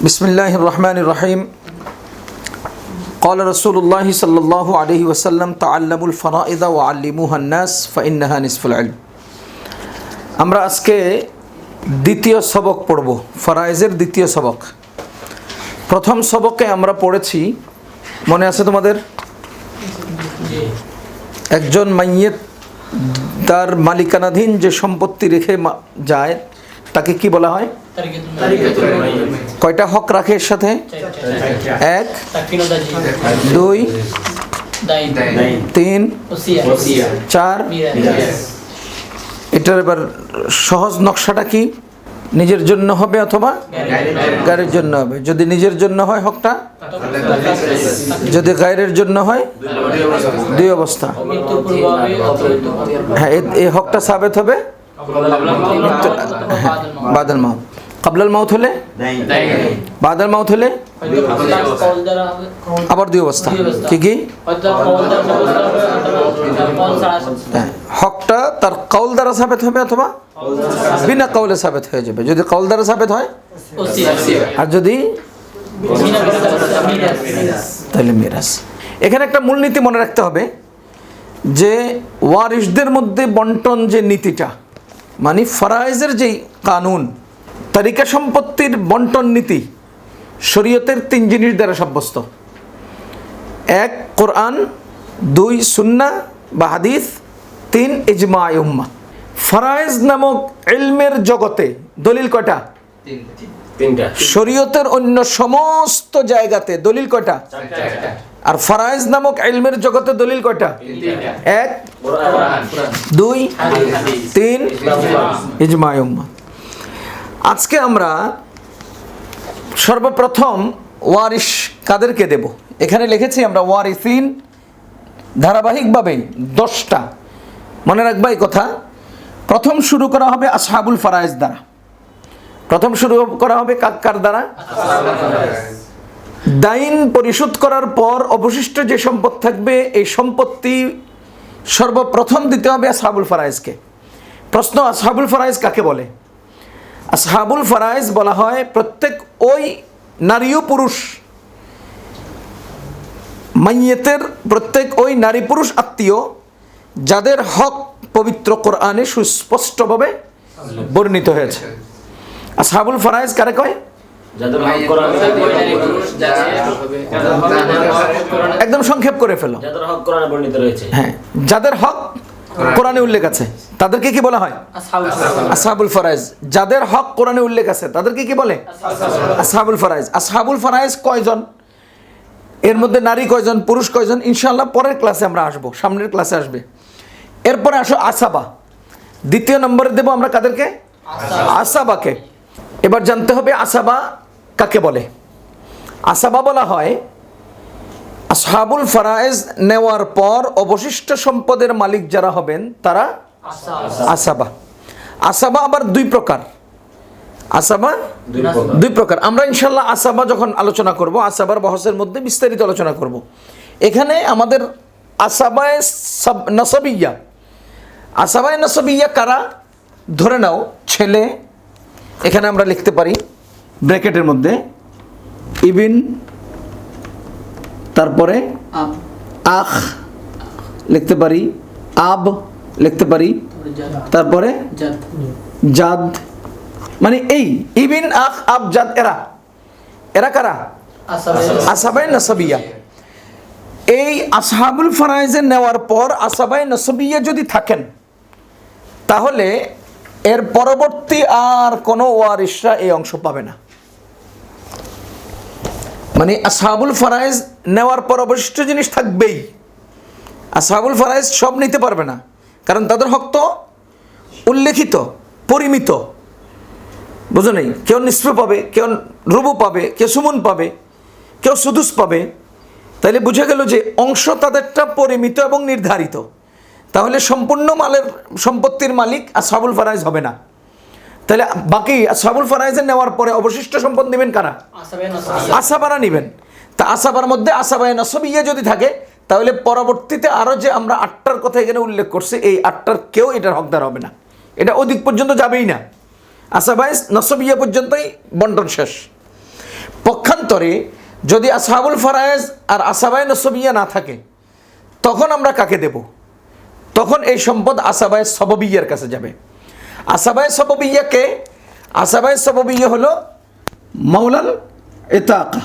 बिस्मिल्लाहिर रहमानिर रहीम क़ाल रसूलुल्लाह सल्लल्लाहु अलैहि वसल्लम तअल्लमुल फ़राइद व अल्लिमुहा अन्नास फ़इन्नहा निस्फुल इल्म। আমরা আজকে দ্বিতীয় সবক পড়ব, ফরায়েজের দ্বিতীয় সবক। প্রথম সবকে আমরা পড়েছি, মনে আছে তোমাদের? একজন মাইয়িত তার মালিকানাধীন যে সম্পত্তি রেখে যায় তাকে কি বলা হয়? কয়টা হক রাখে এর সাথে? এক, দুই, তিন, চার। এটার এবার সহজ নকশাটা কি? নিজের জন্য হবে অথবা গায়ের জন্য হবে। যদি নিজের জন্য হয় হকটা, যদি গায়ের জন্য হয় দুই অবস্থা। হ্যাঁ, এই হকটা সাবেত হবে বাদাল মাউত। কাবলাল মাউত হলে, বাদাল মাউত হলে আবার দুই অবস্থা। কি কি? হকটা তার কওল দ্বারা সাবেত হবে অথবা বিনা কওলে সাবেত হয়ে যাবে। যদি কওল দ্বারা সাবেত হয় আর যদি তাহলে মিরাস। এখানে একটা মূলনীতি মনে রাখতে হবে যে ওয়ারিসদের মধ্যে বন্টন যে নীতিটা, মানে ফরায়েজের যেই কানুন, তারিকা সম্পত্তির বন্টন নীতি শরীয়তের তিন জিনিস দ্বারা সাব্যস্ত। এক, কোরআন; দুই, সুন্নাহ বা হাদিস; তিন, ইজমায়ে উম্মাহ। ফরায়েজ নামক ইলমের জগতে দলিল কয়টা? তিনটা। শরীয়তের অন্য সমস্ত জায়গাতে দলিল কয়টা? আর ফরায়েজ নামক ইলমের জগতে দলিল কয়টা? এক, দুই, তিন, ইজমায়ে উম্মাহ। আজকে আমরা সর্বপ্রথম ওয়ারিশ কাদেরকে দেব এখানে লিখেছি আমরা ওয়ারিসিন, ধারাবাহিকভাবে 10টা। মনে রাখবা এই কথা। প্রথম শুরু করা হবে আসহাবুল ফরায়েজ দ্বারা। প্রথম শুরু করা হবে কার দ্বারা? দাইন পরিশোধ করার পর অবশিষ্ট যে সম্পদ থাকবে, এই সম্পত্তি সর্বপ্রথম দিতে হবে আসহাবুল ফরায়েজকে। প্রশ্ন, আসহাবুল ফরায়েজ কাকে বলে? আসহাবুল ফরায়েজ বলা হয় প্রত্যেক ওই নারী ও পুরুষ, মাইয়েতের প্রত্যেক ওই নারী পুরুষ আত্মীয় যাদের হক পবিত্র কোরআনে সুস্পষ্টভাবে বর্ণিত হয়েছে। আসহাবুল ফরায়েজ কারে কয়? একদম সংক্ষেপ করে ফেলো। হ্যাঁ, যাদের হক কোরআনে উল্লেখ আছে তাদেরকে কি বলা হয়? আসহাবুল ফরায়েজ। যাদের হক কোরআনে উল্লেখ আছে তাদেরকে কি বলে? আসহাবুল ফরায়েজ। আসহাবুল ফরায়েজ কয়জন? এর মধ্যে নারী কয়জন, পুরুষ কয়জন? ইনশাআল্লাহ পরের ক্লাসে আমরা আসবো, সামনের ক্লাসে আসবে। এরপরে আসো আসাবা। দ্বিতীয় নম্বরে দেব আমরা কাদেরকে? আসাবাকে। এবার জানতে হবে আসাবা কাকে বলে। আসাবা বলা হয় আসহাবুল ফরায়েজ নেওয়ার পর অবশিষ্ট সম্পদের মালিক যারা হবেন তারা আসাবা। আসাবা আবার দুই প্রকার। আসাবা দুই প্রকার। আমরা ইনশাল্লাহ আসাবা যখন আলোচনা করব, আসাবার বহসের মধ্যে বিস্তারিত আলোচনা করব। এখানে আমাদের আসাবায়ে নাসাবিয়া, আসাবায়ে নাসাবিয়া কারা? ধরে নাও ছেলে, এখানে আমরা লিখতে পারি ব্র্যাকেটের মধ্যে ইবিন, তারপরে আখ লিখতে পারি, আব লিখতে পারি, তারপরে জাদ। মানে এই ইবিন, আখ, আব, জাদ, এরা কারা? আসহাবায়ে নাসাবিয়া। এই আসহাবুল ফরায়েজে নেওয়ার পর আসহাবায়ে নাসাবিয়া যদি থাকেন তাহলে এর পরবর্তী আর কোনো ওয়ারিশরা এই অংশ পাবে না। মানে আসহাবুল ফরায়েজ নেওয়ার পর অবশিষ্ট জিনিস থাকবেই। আসহাবুল ফরায়েজ সব নিতে পারবে না, কারণ তাদের হক তো উল্লেখিত, পরিমিত। বুঝো নেই? কেউ নিসফ পাবে, কেউ রুবু পাবে, কেউ সুমুন পাবে, কেউ সুদুস পাবে। তাইলে বুঝে গেল যে অংশ তাদেরটা পরিমিত এবং নির্ধারিত। তাহলে সম্পূর্ণ মালের সম্পত্তির মালিক আসহাবুল ফরায়েজ হবে না। তাহলে বাকি আসহাবুল ফরায়েজে নেওয়ার পরে অবশিষ্ট সম্পদ নেবেন কারা? আসাবারা নেবেন। তা আসাবার মধ্যে আসহাবায়ে নাসাবিয়া যদি থাকে তাহলে পরবর্তীতে আরও যে আমরা 8টার কথা এখানে উল্লেখ করছি, এই 8টার কেউ এটার হকদার হবে না। এটা অধিক পর্যন্ত যাবেই না। আসহাবায়ে নাসাবিয়া পর্যন্তই বন্টন শেষ। পক্ষান্তরে যদি আসহাবুল ফারায়েজ আর আসাবায়ে নসবিয়া না থাকে, তখন আমরা কাকে দেব? তখন এই সম্পদ আসাবায়ে সববিয়ার কাছে যাবে। আসাবায়ে সববিয়া কে? আসাবায়ে সববিয়া হলো মাওলাল ইতাকা।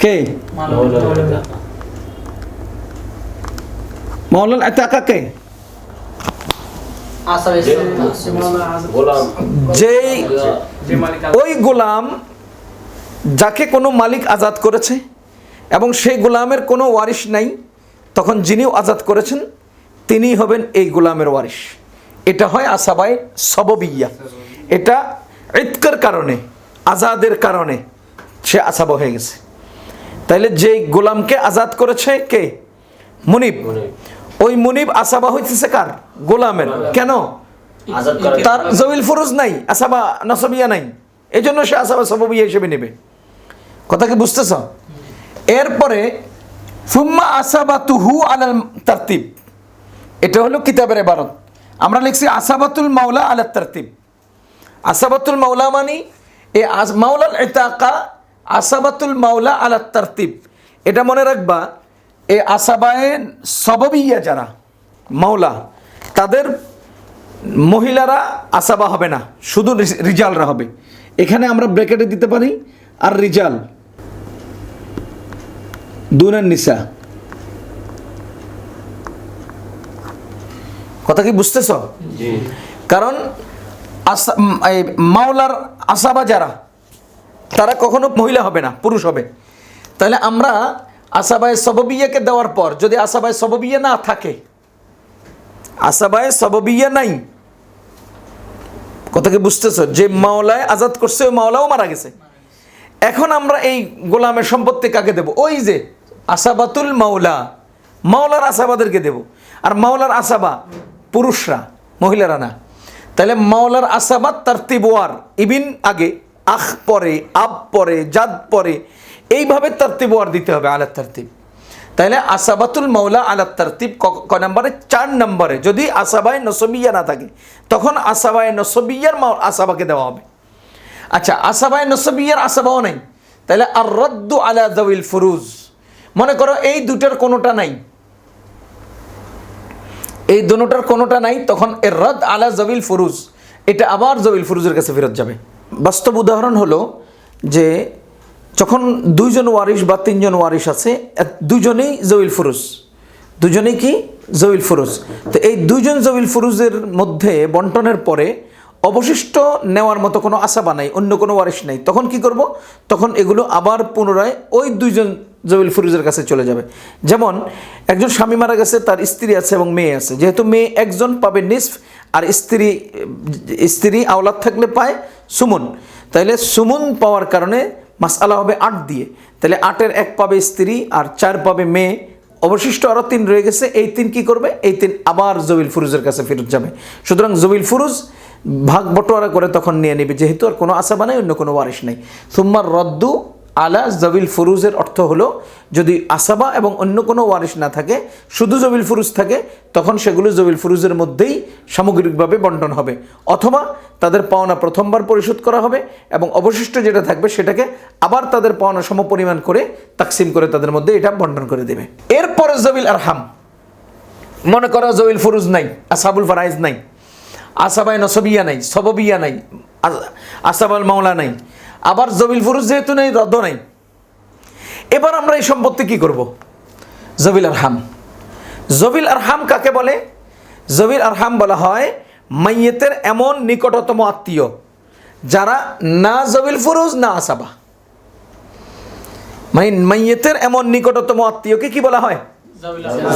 কে? মাওলাল ইতাকা কে? যেই ওই গোলাম যাকে কোনো মালিক আজাদ করেছে এবং সেই গোলামের কোনো ওয়ারিশ নাই, তখন যিনিও আজাদ করেছেন তিনি হবেন এই গোলামের ওয়ারিশ। এটা হয় আসাবায়ে সববিয়া। এটা ইতকের কারণে, আজাদের কারণে সে আসাবা হয়ে গেছে। তাইলে যেই গোলামকে আজাদ করেছে কে? মুনিব। ওই মুনিব আসাবা হইতেছে কার? গোলামের। কেন? তার জবিল ফুরুজ নাই, আসাবা নসবিয়া নাই, এই জন্য সে আসাবা সববিয়া হিসেবে নেবে। কথা কি বুঝতেছ? এরপরে সুম্মা আসাবাতুহু আলাল তারতিব, এটা হলো কিতাবের ইবারত। আমরা লিখছি আসাবাতুল মাওলা আলাত তারতিব। আসাবাতুল মাওলা মানে এই মাওলাল ইতাকা আসাবাতুল মাওলা আলাত তারতিব। এটা মনে রাখবা, এই আসাবায়ে সববিয়া যারা মাওলা, তাদের মহিলারা আসাবা হবে না, শুধু রিজালরা হবে। এখানে আমরা ব্র্যাকেটে দিতে পারি আর রিজাল দুনান নিসা। কথা কি বুঝতেছ? কারণ মাওলার আসাবা যারা, তারা কখনো মহিলা হবে না, পুরুষ হবে। তাহলে আমরা আসাবায়ে সববিয়াকে দেওয়ার পর যদি আসাবায়ে সববিয়া না থাকে, আসাবায়ে সববিয়া নাই, কথা কি বুঝতেছ? যে মাওলায় আজাদ করছে ওই মাওলাও মারা গেছে। এখন আমরা এই গোলামের সম্পত্তি কাকে দেব? ওই যে আসাবাতুল মাওলা, মাওলার আসাবাদেরকে দেব। আর মাওলার আসাবা পুরুষরা, মহিলারা না। তাহলে মাওলার আসাবাত তারতিব ওয়ার, ইবিন আগে, আখ পরে, আব পরে, জাদ পরে, এইভাবে তারতিব ওয়ার দিতে হবে আলাত তারতিব। তাহলে আসাবাতুল মাওলা আলাত তারতিব ক নম্বরে? 4 নম্বরে। যদি আসাবায়ে নসবিয়া না থাকে, তখন আসাবায়ে নসবিয়ার আসাবাকে দেওয়া হবে। আচ্ছা, আসাবায়ে নসবিয়ার আসাবাও নাই, তাহলে আর রদ্দু আলা যাওয়িল ফুরুজ। মনে করো এই দুটার কোনোটা নাই, এই দুটার কোনোটা নাই, তখন এর রদ আলা যাওয়িল ফুরুজ, এটা আবার যাওয়িল ফুরুজের কাছে ফেরত যাবে। বাস্তব উদাহরণ হলো যে যখন 2 জন ওয়ারিশ বা 3 জন ওয়ারিশ আছে, দুজনেই যাওয়িল ফুরুজ, দুজনেই কি? যাওয়িল ফুরুজ। তো এই 2 জন যাওয়িল ফুরুজের মধ্যে বন্টনের পরে অবশিষ্ট নেওয়ার মতো কোনো আসাবা নাই, অন্য কোনো ওয়ারিশ নাই, তখন কি করব? তখন এগুলো আবার পুনরায় ওই 2 জন যাওয়িল ফুরুজের কাছে চলে যাবে। যেমন একজন স্বামী মারা গেছে, তার স্ত্রী আছে এবং মেয়ে আছে। যেহেতু মেয়ে একজন পাবে নিসফ, আর স্ত্রী আওলাদ থাকলে পায় সুমন, তাইলে সুমন পাওয়ার কারণে মাসআলা হবে 8 দিয়ে। তাহলে 8-এর 1 পাবে স্ত্রী আর 4 পাবে মেয়ে, অবশিষ্ট আরও 3 রয়ে গেছে। এই 3 কি করবে? এই 3 আবার যাওয়িল ফুরুজের কাছে ফেরত যাবে। সুতরাং যাওয়িল ফুরুজ ভাগ বটোয়ারা করে তখন নিয়ে নেবে, যেহেতু আর কোনো আসাবা নাই, অন্য কোনো ওয়ারিশ নাই। সুম্মার রদ্দু আলা যাওয়িল ফুরুজের অর্থ হলো যদি আসাবা এবং অন্য কোনো ওয়ারিশ না থাকে, শুধু যাওয়িল ফুরুজ থাকে, তখন সেগুলো যাওয়িল ফুরুজের মধ্যেই সামগ্রিকভাবে বন্টন হবে, অথবা তাদের পাওনা প্রথমবার পরিশোধ করা হবে এবং অবশিষ্ট যেটা থাকবে সেটাকে আবার তাদের পাওনা সমপরিমাণ করে তাকসিম করে তাদের মধ্যে এটা বন্টন করে দেবে। এরপরে যাওয়িল আরহাম, মনে করো যাওয়িল ফুরুজ নাই, আসহাবুল ফারাইজ নাই, আসাবায়ে নসবিয়া নাই, সববিয়া নাই, আসাবাল মাওলা নাই, আবার যাওয়িল ফুরুজ যেহেতু নেই, রদ্দ নাই। এবার আমরা এই সম্পত্তি কি করব? যাওয়িল আরহাম। যাওয়িল আরহাম কাকে বলে? যাওয়িল আরহাম বলা হয় মাইয়েতের এমন নিকটতম আত্মীয় যারা না যাওয়িল ফুরুজ না আসাবা। মানে মাইয়েতের এমন নিকটতম আত্মীয়কে কি বলা হয়?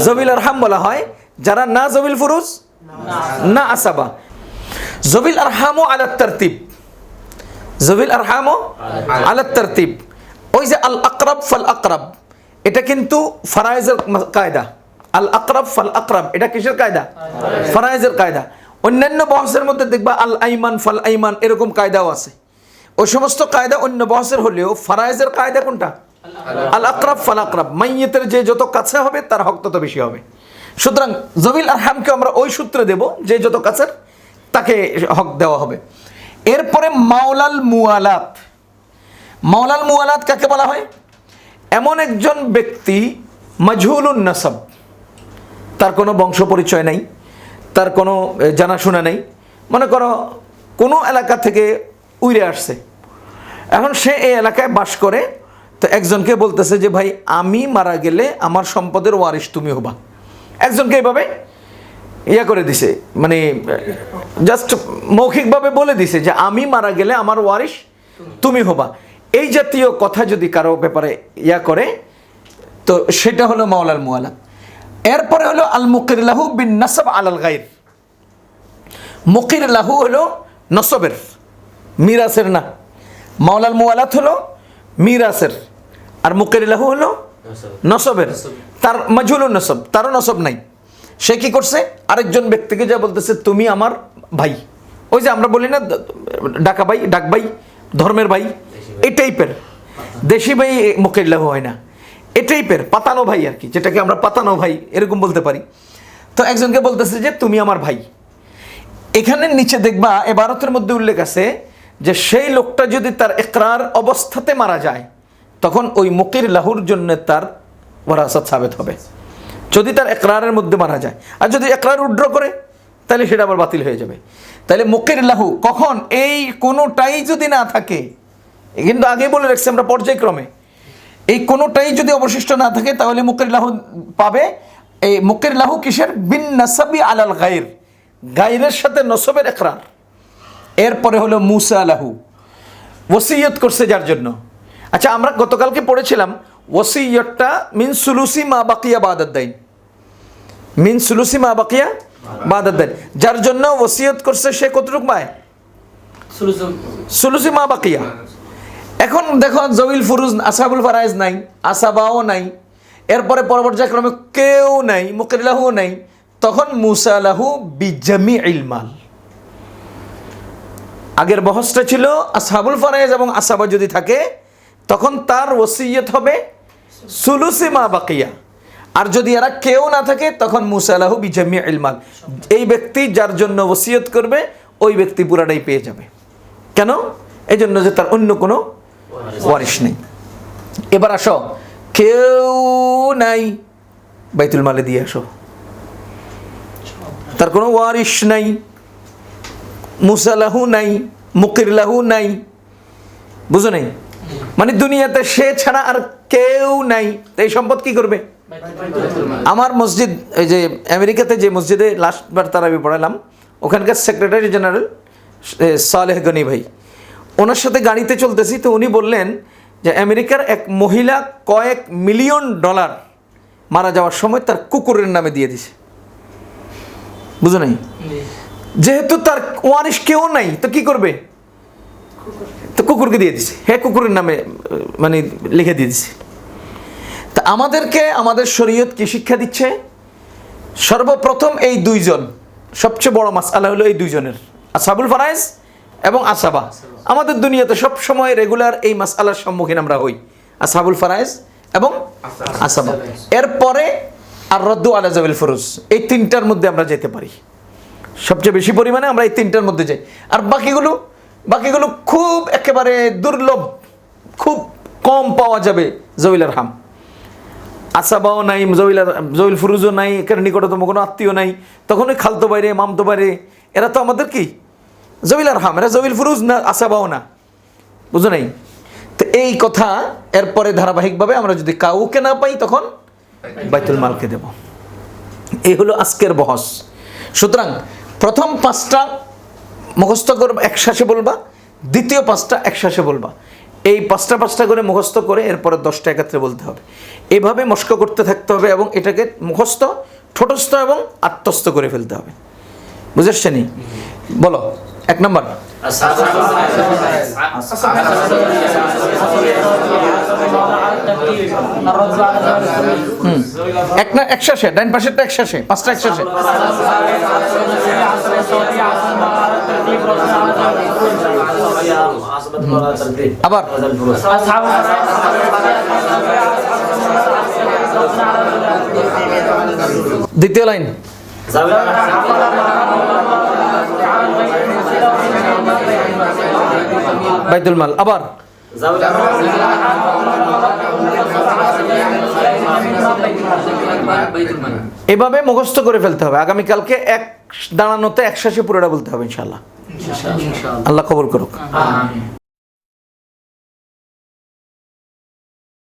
যাওয়িল আরহাম বলা হয়, যারা না যাওয়িল ফুরুজ না আসাবা। যাওয়িল আরহামও আলাত তারতিব, যাওয়িল আরহামও আলাত তারতিব। ওই যে আল আকরাব ফাল আকরাব, এটা কিন্তু ফারায়েজের কায়দা। আল আকরাব ফাল আকরাব, এটা কিসের কায়দা? ফারায়েজের কায়দা। অন্যান্য বহসের মধ্যে দেখবা আল আইমান ফাল আইমান, এরকম কায়দাও আছে। ওই সমস্ত কায়দা অন্য বহসের হলেও ফারায়েজের কায়দা কোনটা? আল আকরাব ফাল আকরাব। মাইয়েতের যে যত কাছে হবে তার হক তত বেশি হবে। সুতরাং যাওয়িল আরহামকে আমরা ওই সূত্রে দেব, যে যত কাছের তাকে হক দেওয়া হবে। এরপরে মাওলাল মুওয়ালাত। মাওলাল মুওয়ালাত কাকে বলা হয়? এমন একজন ব্যক্তি মাজহুলুন নাসাব, তার কোনো বংশ পরিচয় নাই, তার কোনো জানাশোনা নেই, মনে করো কোনো এলাকা থেকে উইরে আসছে, এখন সে এই এলাকায় বাস করে, তো একজনকে বলতেছে যে ভাই আমি মারা গেলে আমার সম্পদের ওয়ারিশ তুমি হবা। একজনকে এইভাবে করে দিছে, মানে জাস্ট মৌখিকভাবে বলে দিছে যে আমি মারা গেলে আমার ওয়ারিশ তুমি হবা। এই জাতীয় কথা যদি কারো ব্যাপারে করে, তো সেটা হলো মাওলাল মুওয়ালাত। এরপরে হলো আল মুকির লাহু বিন নাসাব আলাল গায়র। মুকির লাহু হলো নসবের, মিরাসের না। মাওলাল মুওয়ালাত হলো মিরাসের, আর মুকির লাহু হলো নসবের। তার মাজহুলুন নসব, তারও নসব নাই। সে কি করছে? আরেকজন ব্যক্তিকে যা বলতেছে তুমি আমার ভাই। ওই যে আমরা বলি না ডাকা ভাই, ডাক ভাই, ধর্মের ভাই, এই টাইপের। দেশি ভাই মুকির লাহু হয় না, এই টাইপের পাতানো ভাই আর কি, যেটাকে আমরা পাতানো ভাই এরকম বলতে পারি। তো একজনকে বলতেছে যে তুমি আমার ভাই। এখানে নিচে দেখবা ইবারতের মধ্যে উল্লেখ আছে যে সেই লোকটা যদি তার ইকরার অবস্থাতে মারা যায়, তখন ওই মুকির লাহুর জন্য তার ওয়ারাসাত সাবেত হবে, যদি তার ইকরারের মধ্যে মারা যায়। আর যদি ইকরার উড্র করে তাহলে সেটা আবার বাতিল হয়ে যাবে। তাহলে মুকির লাহু কখন? এই কোনোটাই যদি না থাকে, কিন্তু আগে বলে রাখছি আমরা পর্যায়ক্রমে, এই কোনোটাই যদি অবশিষ্ট না থাকে তাহলে মুকির লাহু পাবে। এই মুকির লাহু কিসের? বিন নাসাবি আলাল গায়র, গায়রের সাথে নসবের ইকরার। এরপরে হলো মুসা লাহু, ওসিয়ত করছে যার জন্য। আচ্ছা, আমরা গতকালকে পড়েছিলাম ওসিয়তটা মিন সুলুসি মা বাকিয়া বাদাদ দাইন, মিন সুলুসি মা বাকিয়া বাদাদ দাইন। যার জন্য ওসিয়ত করছে সে কতটুক পায়? সুলুসি মা বাকিয়া। এখন দেখো জবিল ফুরুজ, আসহাবুল ফারাইজ নাই, আসাবাও নাই, এরপরে পরবর্তীক্রমে কেউ নাই, মুকির লাহু নাই, তখন মুসা লাহু বিজামিইল মাল। আগের বহসটা ছিল আসহাবুল ফারাইজ এবং আসাবা যদি থাকে তখন তার ওসিয়ত হবে সুলুসি মা বাকিয়া। আর যদি এরা কেউ না থাকে তখন মুসা লাহু বিজামিইল মাল। এই ব্যক্তি যার জন্য ওসিয়ত করবে ওই ব্যক্তি পুরাটাই পেয়ে যাবে। কেন? এই জন্য যে তার অন্য কোনো ওয়ারিশ নেই। এবার আসো, কেউ নাই, বাইতুল মালে দিয়ে আসো। তার কোনো ওয়ারিশ নাই, মুসা লাহু নাই, মুকির লাহু নাই, বুঝো নাই? মানে দুনিয়াতে সে ছাড়া আর কেউ নাই। এই সম্পদ কি করবে? আমার মসজিদ, এই যে আমেরিকাতে যে মসজিদে লাস্টবার তারাবি পড়ালাম, ওখানকার সেক্রেটারি জেনারেল সালেহ গনি ভাই, ওনার সাথে গাড়িতে চলতেছি, তো উনি বললেন যে আমেরিকার এক মহিলা কয়েক মিলিয়ন ডলার মারা যাওয়ার সময় তার কুকুরের নামে দিয়ে দিছে। বুঝো নাই? যেহেতু তার ওয়ারিশ কেউ নাই, তো কি করবে? তো কুকুরকে দিয়ে দিছে, হ্যাঁ কুকুরের নামে মানে লিখে দিয়ে দিছে। তা আমাদেরকে আমাদের শরীয়ত কি শিক্ষা দিচ্ছে? সর্বপ্রথম এই দুইজন, সবচেয়ে বড় মাসআলা হলো এই দুইজনের, আসহাবুল ফারাইজ এবং আসাবা। আমাদের দুনিয়াতে সব সময় রেগুলার এই মাসআলার সম্মুখীন আমরা হই, আসহাবুল ফারাইজ এবং আসাবা। এরপরে আর রদ্দু আলা যাবিল ফুরুজ, এই তিনটার মধ্যে আমরা যেতে পারি। সবচেয়ে বেশি পরিমাণে আমরা এই তিনটার মধ্যে যাই। আর বাকিগুলো খুব একেবারে দুর্লভ, খুব কম পাওয়া যাবে। জবিল আরহাম, আসাবাও নাই, জবিল ফুরুজও নাই, এর নিকটতম কোনো আত্মীয় নাই, তখন ওই খালতো বাইরে, মামতো বাইরে, এরা তো আমাদের কি জবিল আরহাম, এরা জবিল ফুরুজ না, আসাবাও না, বুঝো নাই? তো এই কথা এরপরে ধারাবাহিকভাবে আমরা যদি কাউকে না পাই তখন বাইতুল মালকে দেব। এই হলো আজকের বহস। সুতরাং প্রথম 5টা মুখস্থ করবা, একসাথে বলবা, দ্বিতীয় 5টা একসাথে বলবা। এই 5টা করে মুখস্থ করে এরপরে 10টা একত্রে বলতে হবে। এভাবে মস্ক করতে থাকতে হবে এবং এটাকে মুখস্থ, ঠোঁটস্থ এবং আত্মস্থ করে ফেলতে হবে। বুঝেছেন? বলো 1 নম্বর। একসাথে, ডাইন পাশেরটা একসাথে, 5টা একসাথে। আবার দ্বিতীয় লাইন, বাইতুল মাল। আবার এভাবে মুখস্থ করে ফেলতে হবে। আগামীকালকে এক দাঁড়ানোতে 100 পুরোটা বলতে হবে ইনশাআল্লাহ। আল্লাহ কবুল করুক।